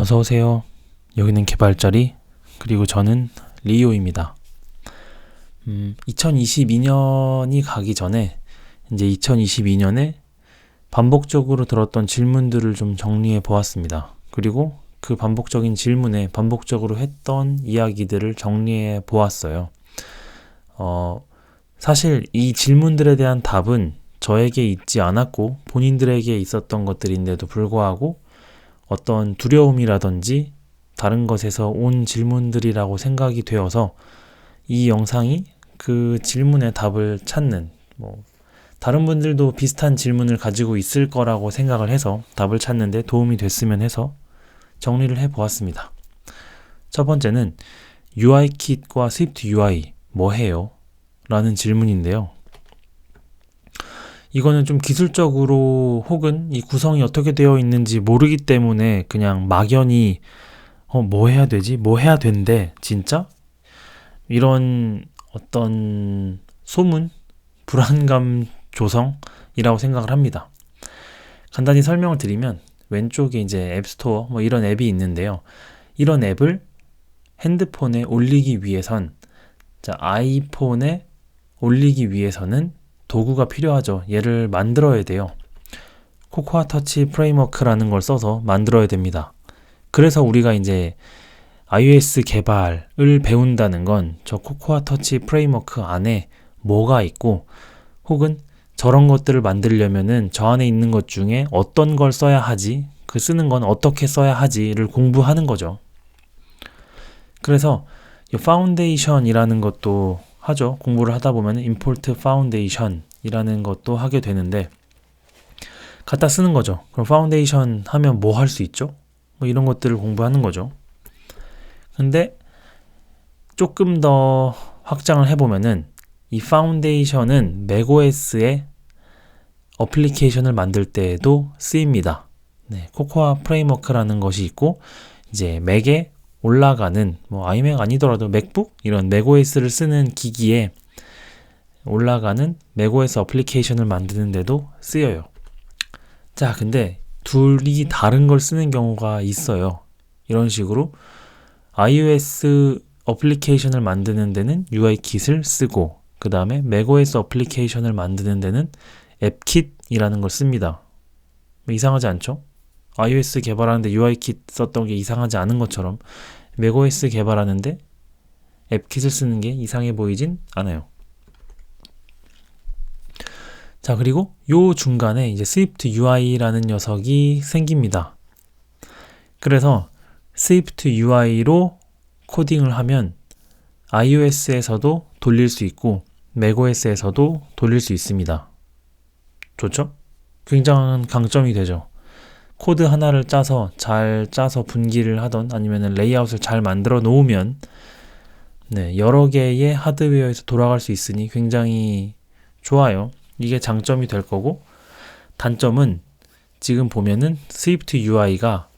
어서오세요. 여기는 개발자리, 그리고 저는 리오입니다. 2022년이 가기 전에 이제 2022년에 반복적으로 들었던 질문들을 좀 정리해 보았습니다. 그리고 그 반복적인 질문에 반복적으로 했던 이야기들을 정리해 보았어요. 사실 이 질문들에 대한 답은 저에게 있지 않았고 본인들에게 있었던 것들인데도 불구하고 어떤 두려움이라든지 다른 것에서 온 질문들이라고 생각이 되어서 이 영상이 그 질문의 답을 찾는, 다른 분들도 비슷한 질문을 가지고 있을 거라고 생각을 해서 답을 찾는데 도움이 됐으면 해서 정리를 해 보았습니다. 첫 번째는 UIKit과 Swift UI 뭐 해요? 라는 질문인데요. 이거는 좀 기술적으로 혹은 이 구성이 어떻게 되어 있는지 모르기 때문에 그냥 막연히 뭐 해야 되지? 뭐 해야 된대? 진짜? 이런 어떤 소문? 불안감 조성이라고 생각을 합니다. 간단히 설명을 드리면 왼쪽에 이제 앱스토어 이런 앱이 있는데요. 이런 앱을 핸드폰에 올리기 위해선 아이폰에 올리기 위해서는 도구가 필요하죠. 얘를 만들어야 돼요. 코코아 터치 프레임워크라는 걸 써서 만들어야 됩니다. 그래서 우리가 이제 iOS 개발을 배운다는 건 저 코코아 터치 프레임워크 안에 뭐가 있고 혹은 저런 것들을 만들려면은 저 안에 있는 것 중에 어떤 걸 써야 하지, 그 쓰는 건 어떻게 써야 하지를 공부하는 거죠. 그래서 이 파운데이션이라는 것도 하죠. 공부를 하다 보면 import foundation 이라는 것도 하게 되는데 갖다 쓰는 거죠. 그럼 파운데이션 하면 뭐 할 수 있죠? 이런 것들을 공부하는 거죠. 근데 조금 더 확장을 해보면은 이 파운데이션은 맥OS의 어플리케이션을 만들 때에도 쓰입니다. 코코아 프레임워크라는 것이 있고 이제 맥에 올라가는 아이맥 아니더라도 맥북 이런 맥OS를 쓰는 기기에 올라가는 맥OS 어플리케이션을 만드는 데도 쓰여요. 자, 근데 둘이 다른 걸 쓰는 경우가 있어요. 이런 식으로 iOS 어플리케이션을 만드는 데는 UIKit을 쓰고 그 다음에 맥OS 어플리케이션을 만드는 데는 앱킷이라는 걸 씁니다. 이상하지 않죠? iOS 개발하는데 UIKit 썼던 게 이상하지 않은 것처럼 맥OS 개발하는데 앱킷을 쓰는 게 이상해 보이진 않아요. 자, 그리고 요 중간에 이제 Swift UI라는 녀석이 생깁니다. 그래서 Swift UI로 코딩을 하면 iOS에서도 돌릴 수 있고 macOS에서도 돌릴 수 있습니다. 좋죠? 굉장한 강점이 되죠. 코드 하나를 잘 짜서 분기를 하던 아니면 레이아웃을 잘 만들어 놓으면 여러 개의 하드웨어에서 돌아갈 수 있으니 굉장히 좋아요. 이게 장점이 될 거고 단점은 지금 보면은 Swift UI가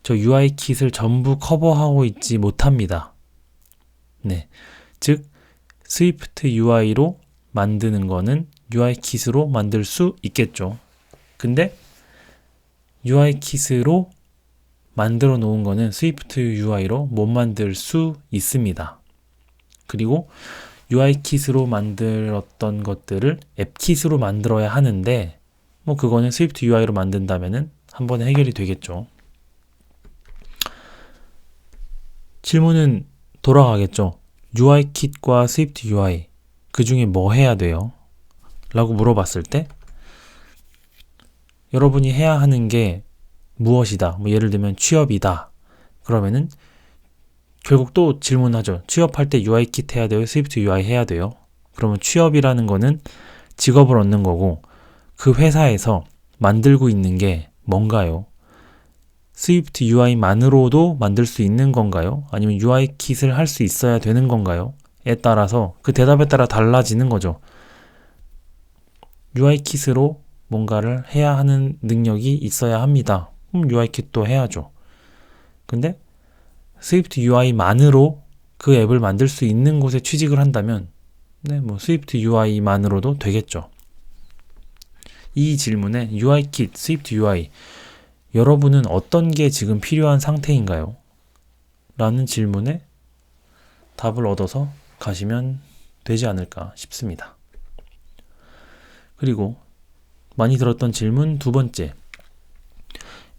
저 UIKit을 전부 커버하고 있지 못합니다. 즉 Swift UI로 만드는 거는 UIKit으로 만들 수 있겠죠. 근데 UIKit으로 만들어 놓은 거는 Swift UI로 못 만들 수 있습니다. 그리고 UIKit으로 만들었던 것들을 앱킷으로 만들어야 하는데 그거는 Swift UI로 만든다면은 한 번에 해결이 되겠죠. 질문은 돌아가겠죠. UIKit과 Swift UI 그 중에 뭐 해야 돼요? 라고 물어봤을 때 여러분이 해야 하는 게 무엇이다? 예를 들면 취업이다. 그러면은 결국 또 질문하죠. 취업할 때 UIKit 해야 돼요? Swift UI 해야 돼요? 그러면 취업이라는 거는 직업을 얻는 거고 그 회사에서 만들고 있는 게 뭔가요? Swift UI만으로도 만들 수 있는 건가요? 아니면 UIKit을 할 수 있어야 되는 건가요? 에 따라서 그 대답에 따라 달라지는 거죠. UIKit으로 뭔가를 해야 하는 능력이 있어야 합니다. UIKit도 해야죠. 근데 Swift UI만으로 그 앱을 만들 수 있는 곳에 취직을 한다면 Swift UI만으로도 되겠죠. 이 질문에 UIKit, Swift UI 여러분은 어떤 게 지금 필요한 상태인가요? 라는 질문에 답을 얻어서 가시면 되지 않을까 싶습니다. 그리고 많이 들었던 질문 두 번째.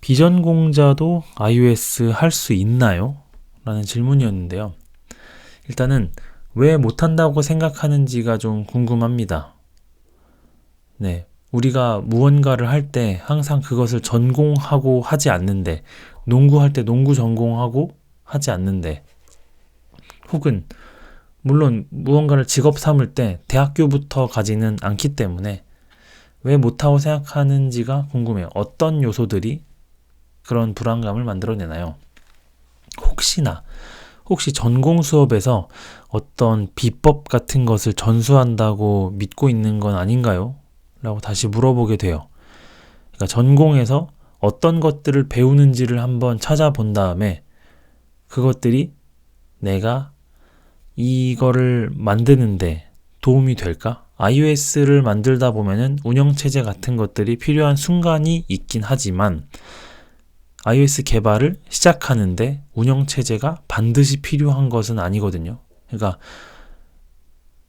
비전공자도 iOS 할 수 있나요? 라는 질문이었는데요. 일단은 왜 못한다고 생각하는지가 좀 궁금합니다. 네, 우리가 무언가를 할 때 항상 그것을 전공하고 하지 않는데, 농구할 때 농구 전공하고 하지 않는데, 혹은 물론 무언가를 직업 삼을 때 대학교부터 가지는 않기 때문에 왜 못하고 생각하는지가 궁금해요. 어떤 요소들이 그런 불안감을 만들어내나요? 혹시 전공 수업에서 어떤 비법 같은 것을 전수한다고 믿고 있는 건 아닌가요? 라고 다시 물어보게 돼요. 그러니까 전공에서 어떤 것들을 배우는지를 한번 찾아본 다음에 그것들이 내가 이거를 만드는데 도움이 될까? iOS를 만들다 보면은 운영체제 같은 것들이 필요한 순간이 있긴 하지만 iOS 개발을 시작하는데 운영체제가 반드시 필요한 것은 아니거든요. 그러니까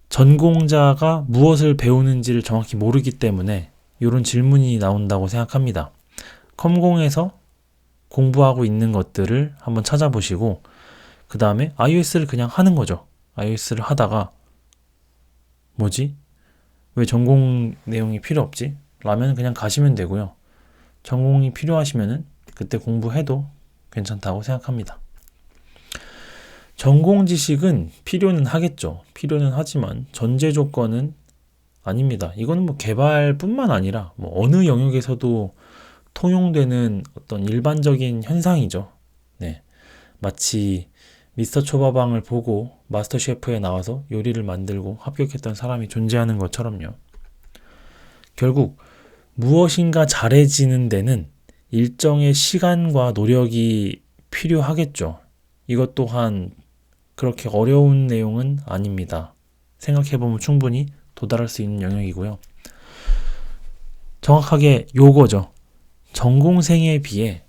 전공자가 무엇을 배우는지를 정확히 모르기 때문에 이런 질문이 나온다고 생각합니다. 컴공에서 공부하고 있는 것들을 한번 찾아보시고 그 다음에 iOS를 그냥 하는 거죠. iOS를 하다가 뭐지? 왜 전공 내용이 필요 없지? 라면 그냥 가시면 되고요. 전공이 필요하시면은 그때 공부해도 괜찮다고 생각합니다. 전공 지식은 필요는 하겠죠. 필요는 하지만 전제 조건은 아닙니다. 이거는 뭐 개발뿐만 아니라 뭐 어느 영역에서도 통용되는 어떤 일반적인 현상이죠. 네. 마치 미스터 초밥왕을 보고 마스터 셰프에 나와서 요리를 만들고 합격했던 사람이 존재하는 것처럼요. 결국 무엇인가 잘해지는 데는 일정의 시간과 노력이 필요하겠죠. 이것 또한 그렇게 어려운 내용은 아닙니다. 생각해보면 충분히 도달할 수 있는 영역이고요. 정확하게 요거죠. 전공생에 비해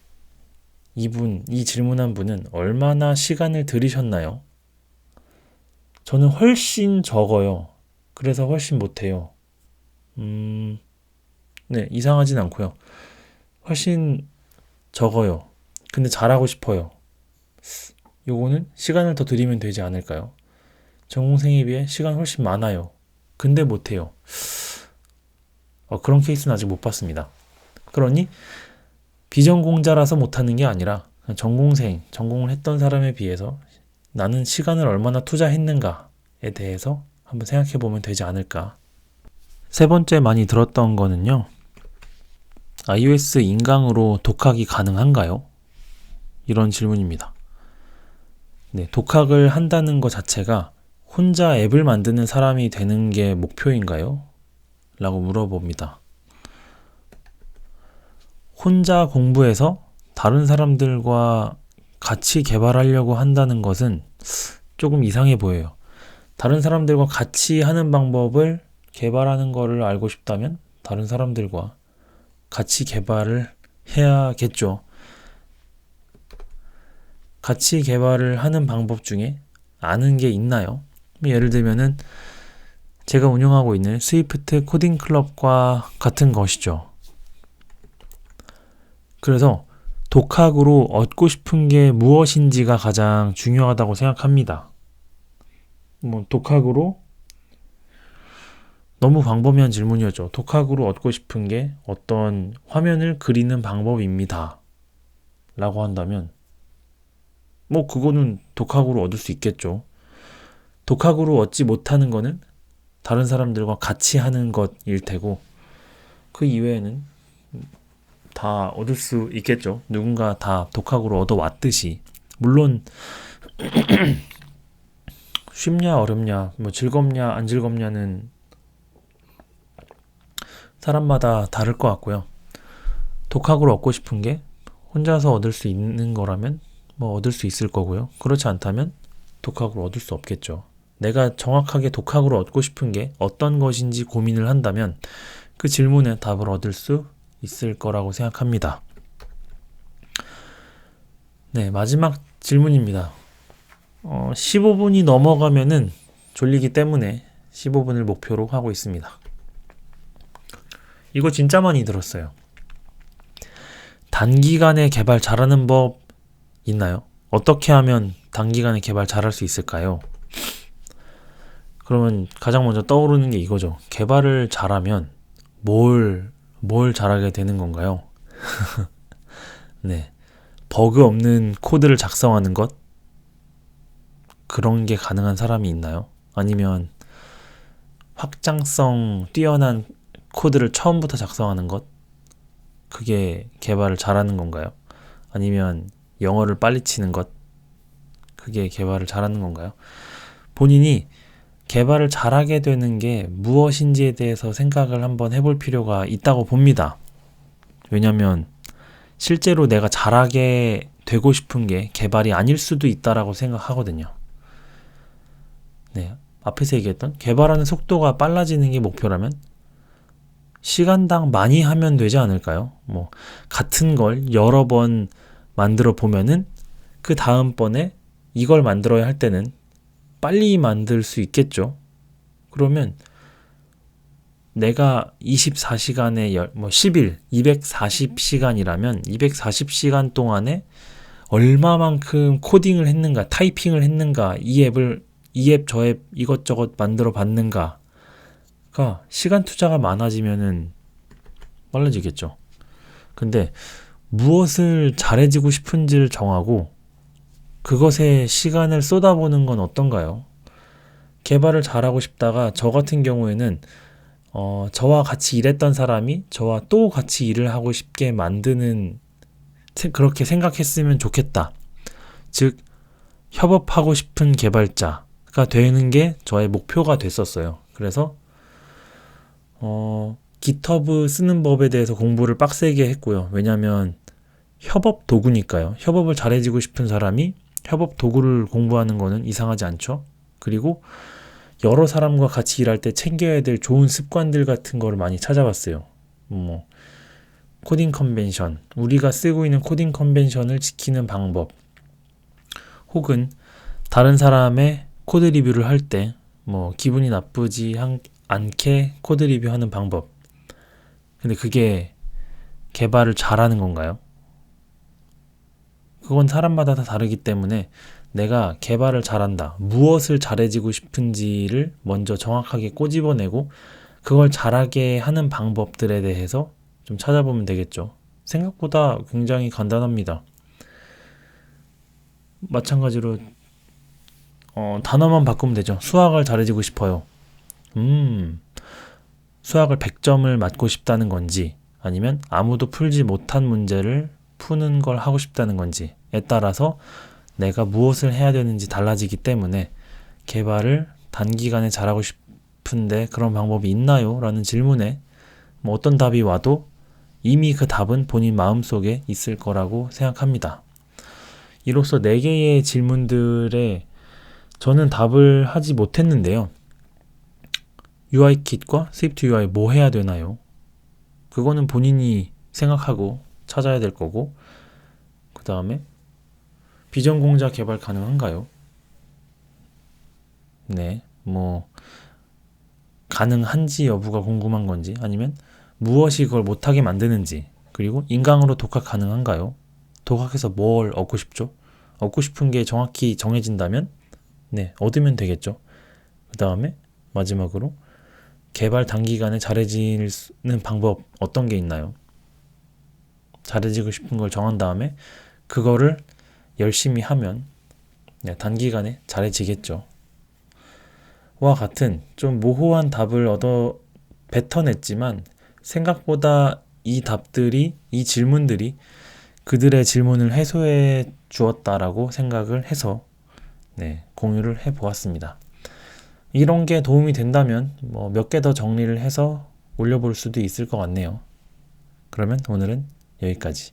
이 질문한 분은 얼마나 시간을 들이셨나요? 저는 훨씬 적어요. 그래서 훨씬 못해요. 네, 이상하진 않고요. 훨씬 적어요. 근데 잘하고 싶어요. 요거는 시간을 더 들이면 되지 않을까요? 전공생에 비해 시간 훨씬 많아요. 근데 못해요. 그런 케이스는 아직 못 봤습니다. 그러니 비전공자라서 못하는 게 아니라 전공을 했던 사람에 비해서 나는 시간을 얼마나 투자했는가에 대해서 한번 생각해 보면 되지 않을까. 세 번째 많이 들었던 거는요. iOS 인강으로 독학이 가능한가요? 이런 질문입니다. 네, 독학을 한다는 것 자체가 혼자 앱을 만드는 사람이 되는 게 목표인가요? 라고 물어봅니다. 혼자 공부해서 다른 사람들과 같이 개발하려고 한다는 것은 조금 이상해 보여요. 다른 사람들과 같이 하는 방법을 개발하는 거를 알고 싶다면 다른 사람들과 같이 개발을 해야겠죠. 같이 개발을 하는 방법 중에 아는 게 있나요? 예를 들면은 제가 운영하고 있는 스위프트 코딩 클럽과 같은 것이죠. 그래서 독학으로 얻고 싶은 게 무엇인지가 가장 중요하다고 생각합니다. 독학으로 너무 광범위한 질문이었죠. 독학으로 얻고 싶은 게 어떤 화면을 그리는 방법입니다. 라고 한다면 그거는 독학으로 얻을 수 있겠죠. 독학으로 얻지 못하는 거는 다른 사람들과 같이 하는 것일 테고 그 이외에는 다 얻을 수 있겠죠. 누군가 다 독학으로 얻어왔듯이. 물론 쉽냐 어렵냐 즐겁냐 안 즐겁냐는 사람마다 다를 것 같고요. 독학으로 얻고 싶은 게 혼자서 얻을 수 있는 거라면 얻을 수 있을 거고요. 그렇지 않다면 독학으로 얻을 수 없겠죠. 내가 정확하게 독학으로 얻고 싶은 게 어떤 것인지 고민을 한다면 그 질문에 답을 얻을 수 있을 거라고 생각합니다. 네, 마지막 질문입니다. 15분이 넘어가면은 졸리기 때문에 15분을 목표로 하고 있습니다. 이거 진짜 많이 들었어요. 단기간에 개발 잘하는 법 있나요? 어떻게 하면 단기간에 개발 잘할 수 있을까요? 그러면 가장 먼저 떠오르는 게 이거죠. 개발을 잘하면 뭘 잘하게 되는 건가요? 네. 버그 없는 코드를 작성하는 것? 그런 게 가능한 사람이 있나요? 아니면 확장성 뛰어난 코드를 처음부터 작성하는 것? 그게 개발을 잘하는 건가요? 아니면 영어를 빨리 치는 것? 그게 개발을 잘하는 건가요? 본인이 개발을 잘하게 되는 게 무엇인지에 대해서 생각을 한번 해볼 필요가 있다고 봅니다. 왜냐면 실제로 내가 잘하게 되고 싶은 게 개발이 아닐 수도 있다라고 생각하거든요. 네, 앞에서 얘기했던 개발하는 속도가 빨라지는 게 목표라면 시간당 많이 하면 되지 않을까요? 뭐 같은 걸 여러 번 만들어 보면은 그 다음번에 이걸 만들어야 할 때는 빨리 만들 수 있겠죠. 그러면 내가 24시간에 10일, 240시간이라면 240시간 동안에 얼마만큼 코딩을 했는가, 타이핑을 했는가, 이 앱, 저 앱 이것저것 만들어 봤는가가 시간 투자가 많아지면은 빨라지겠죠. 근데 무엇을 잘해지고 싶은지를 정하고 그것에 시간을 쏟아보는 건 어떤가요? 개발을 잘하고 싶다가 저 같은 경우에는 저와 같이 일했던 사람이 저와 또 같이 일을 하고 싶게 만드는 그렇게 생각했으면 좋겠다. 즉 협업하고 싶은 개발자가 되는 게 저의 목표가 됐었어요. 그래서 GitHub 쓰는 법에 대해서 공부를 빡세게 했고요. 왜냐하면 협업 도구니까요. 협업을 잘해지고 싶은 사람이 협업 도구를 공부하는 거는 이상하지 않죠. 그리고 여러 사람과 같이 일할 때 챙겨야 될 좋은 습관들 같은 거를 많이 찾아봤어요. 뭐 코딩 컨벤션, 우리가 쓰고 있는 코딩 컨벤션을 지키는 방법, 혹은 다른 사람의 코드 리뷰를 할 때 뭐 기분이 나쁘지 않게 코드 리뷰하는 방법. 근데 그게 개발을 잘하는 건가요? 그건 사람마다 다 다르기 때문에 내가 개발을 잘한다, 무엇을 잘해지고 싶은지를 먼저 정확하게 꼬집어내고 그걸 잘하게 하는 방법들에 대해서 좀 찾아보면 되겠죠. 생각보다 굉장히 간단합니다. 마찬가지로 단어만 바꾸면 되죠. 수학을 잘해지고 싶어요. 수학을 100점을 맞고 싶다는 건지 아니면 아무도 풀지 못한 문제를 푸는 걸 하고 싶다는 건지에 따라서 내가 무엇을 해야 되는지 달라지기 때문에 개발을 단기간에 잘하고 싶은데 그런 방법이 있나요? 라는 질문에 뭐 어떤 답이 와도 이미 그 답은 본인 마음속에 있을 거라고 생각합니다. 이로써 4개의 질문들에 저는 답을 하지 못했는데요. UIKit과 Swift UI 뭐 해야 되나요? 그거는 본인이 생각하고 찾아야 될 거고, 그 다음에 비전 공작 개발 가능한가요? 네, 뭐 가능한지 여부가 궁금한 건지, 아니면 무엇이 그걸 못하게 만드는지, 그리고 인강으로 독학 가능한가요? 독학해서 뭘 얻고 싶죠? 얻고 싶은 게 정확히 정해진다면 네, 얻으면 되겠죠. 그 다음에 마지막으로 개발 단기간에 잘해지는 방법 어떤 게 있나요? 잘해지고 싶은 걸 정한 다음에 그거를 열심히 하면 네, 단기간에 잘해지겠죠. 와 같은 좀 모호한 답을 뱉어냈지만 생각보다 이 질문들이 그들의 질문을 해소해 주었다라고 생각을 해서 네, 공유를 해보았습니다. 이런 게 도움이 된다면 뭐 몇 개 더 정리를 해서 올려볼 수도 있을 것 같네요. 그러면 오늘은 여기까지.